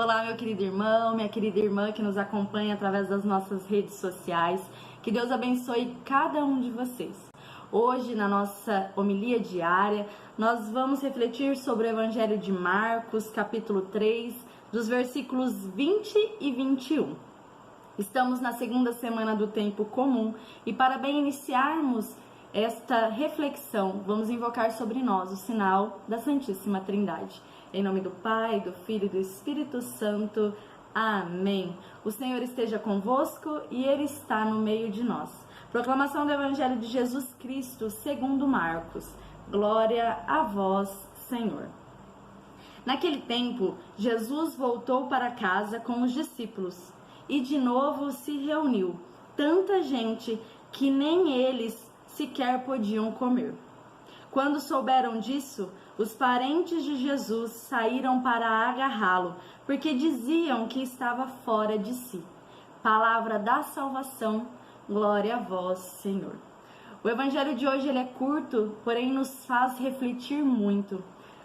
Olá, meu querido irmão, minha querida irmã que nos acompanha através das nossas redes sociais. Que Deus abençoe cada um de vocês. Hoje, na nossa homilia diária, nós vamos refletir sobre o Evangelho de Marcos, capítulo 3, dos versículos 20 e 21. Estamos na segunda semana do tempo comum e para bem iniciarmos esta reflexão, vamos invocar sobre nós o sinal da Santíssima Trindade. Em nome do Pai, do Filho e do Espírito Santo. Amém. O Senhor esteja convosco e Ele está no meio de nós. Proclamação do Evangelho de Jesus Cristo, segundo Marcos. Glória a vós, Senhor. Naquele tempo, Jesus voltou para casa com os discípulos e de novo se reuniu tanta gente que nem eles sequer podiam comer. Quando souberam disso, os parentes de Jesus saíram para agarrá-lo, porque diziam que estava fora de si. Palavra da salvação, glória a vós, Senhor. O evangelho de hoje ele é curto, porém nos faz refletir muito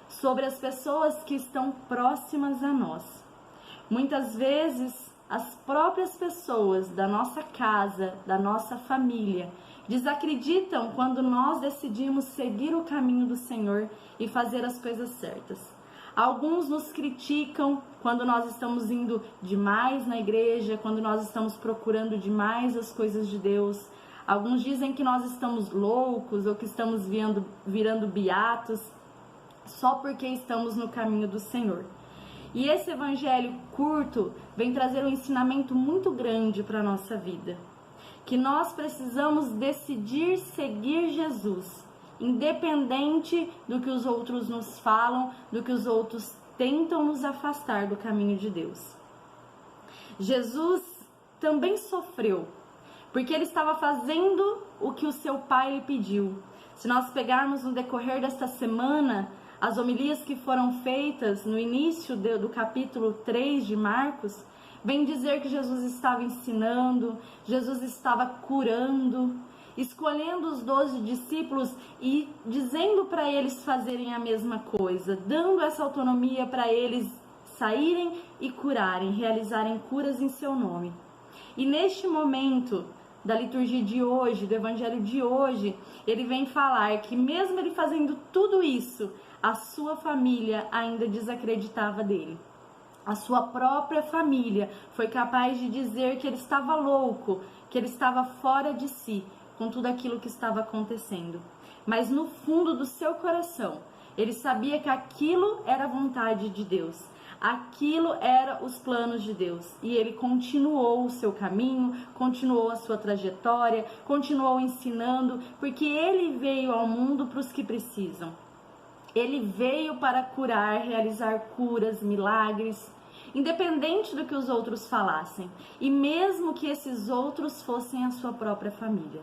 sobre as pessoas que estão próximas a nós. Muitas vezes, as próprias pessoas da nossa casa, da nossa família, desacreditam quando nós decidimos seguir o caminho do Senhor e fazer as coisas certas. Alguns nos criticam quando nós estamos indo demais na igreja, quando nós estamos procurando demais as coisas de Deus. Alguns dizem que nós estamos loucos ou que estamos virando beatos só porque estamos no caminho do Senhor. E esse evangelho curto vem trazer um ensinamento muito grande para a nossa vida. Que nós precisamos decidir seguir Jesus, independente do que os outros nos falam, do que os outros tentam nos afastar do caminho de Deus. Jesus também sofreu, porque ele estava fazendo o que o seu Pai lhe pediu. Se nós pegarmos no decorrer desta semana, as homilias que foram feitas no início do capítulo 3 de Marcos, vem dizer que Jesus estava ensinando, Jesus estava curando, escolhendo os 12 discípulos e dizendo para eles fazerem a mesma coisa, dando essa autonomia para eles saírem e curarem, realizarem curas em seu nome. E neste momento da liturgia de hoje, do evangelho de hoje, ele vem falar que mesmo ele fazendo tudo isso, a sua família ainda desacreditava dele. A sua própria família foi capaz de dizer que ele estava louco, que ele estava fora de si com tudo aquilo que estava acontecendo. Mas no fundo do seu coração, ele sabia que aquilo era a vontade de Deus. Aquilo era os planos de Deus. E ele continuou o seu caminho, continuou a sua trajetória, continuou ensinando, porque ele veio ao mundo para os que precisam. Ele veio para curar, realizar curas, milagres, independente do que os outros falassem, e mesmo que esses outros fossem a sua própria família.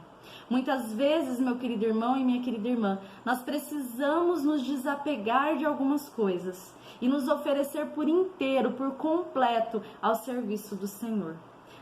Muitas vezes, meu querido irmão e minha querida irmã, nós precisamos nos desapegar de algumas coisas e nos oferecer por inteiro, por completo, ao serviço do Senhor.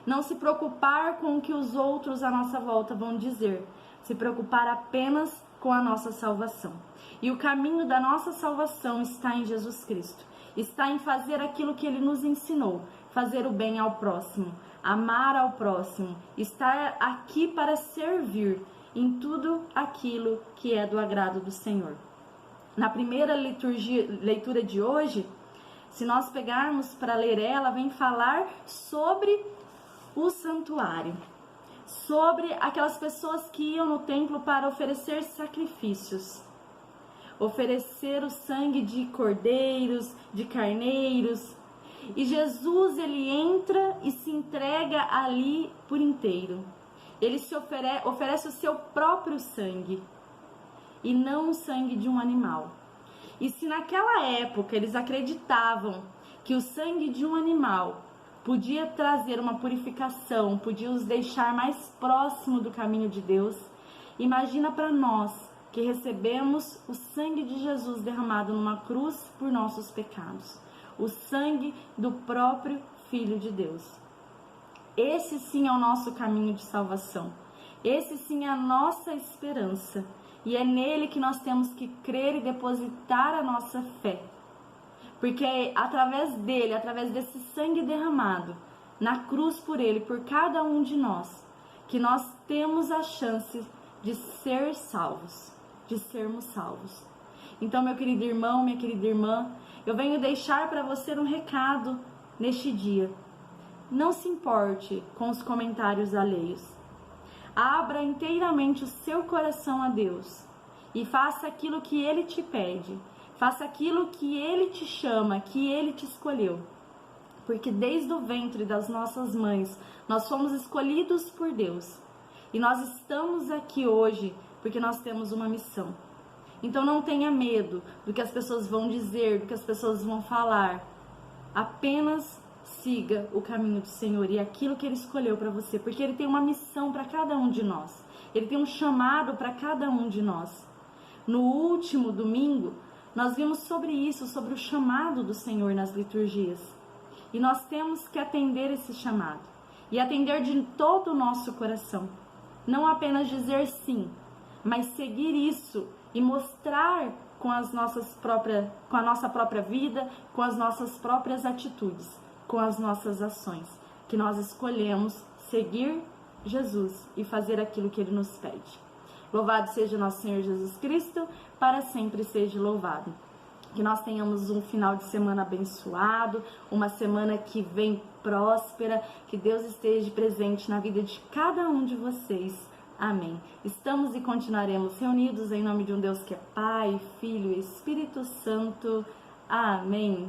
Não se preocupar com o que os outros à nossa volta vão dizer, se preocupar apenas com a nossa salvação. E o caminho da nossa salvação está em Jesus Cristo. Está em fazer aquilo que Ele nos ensinou, fazer o bem ao próximo, amar ao próximo, estar aqui para servir em tudo aquilo que é do agrado do Senhor. Na primeira leitura de hoje, se nós pegarmos para ler ela, vem falar sobre o santuário, sobre aquelas pessoas que iam no templo para oferecer sacrifícios. Oferecer o sangue de cordeiros, de carneiros. E Jesus, ele entra e se entrega ali por inteiro. Ele se oferece o seu próprio sangue e não o sangue de um animal. E se naquela época eles acreditavam que o sangue de um animal podia trazer uma purificação, podia os deixar mais próximo do caminho de Deus, imagina para nós que recebemos o sangue de Jesus derramado numa cruz por nossos pecados. O sangue do próprio Filho de Deus. Esse sim é o nosso caminho de salvação. Esse sim é a nossa esperança. E é nele que nós temos que crer e depositar a nossa fé. porque é através dele, através desse sangue derramado na cruz por ele, por cada um de nós, que nós temos a chance de ser salvos, de sermos salvos. Então, meu querido irmão, minha querida irmã, eu venho deixar para você um recado neste dia. Não se importe com os comentários alheios. Abra inteiramente o seu coração a Deus e faça aquilo que Ele te pede. Faça aquilo que Ele te chama, que Ele te escolheu. Porque desde o ventre das nossas mães, nós fomos escolhidos por Deus. E nós estamos aqui hoje porque nós temos uma missão. Então não tenha medo do que as pessoas vão dizer, do que as pessoas vão falar. Apenas siga o caminho do Senhor e aquilo que Ele escolheu para você, porque Ele tem uma missão para cada um de nós. Ele tem um chamado para cada um de nós. No último domingo, nós vimos sobre isso, sobre o chamado do Senhor nas liturgias. E nós temos que atender esse chamado. E atender de todo o nosso coração. Não apenas dizer sim, mas seguir isso e mostrar com a nossa própria vida, com as nossas próprias atitudes, com as nossas ações, que nós escolhemos seguir Jesus e fazer aquilo que Ele nos pede. Louvado seja nosso Senhor Jesus Cristo, para sempre seja louvado. Que nós tenhamos um final de semana abençoado, uma semana que vem próspera, que Deus esteja presente na vida de cada um de vocês. Amém. Estamos e continuaremos reunidos em nome de um Deus que é Pai, Filho e Espírito Santo. Amém.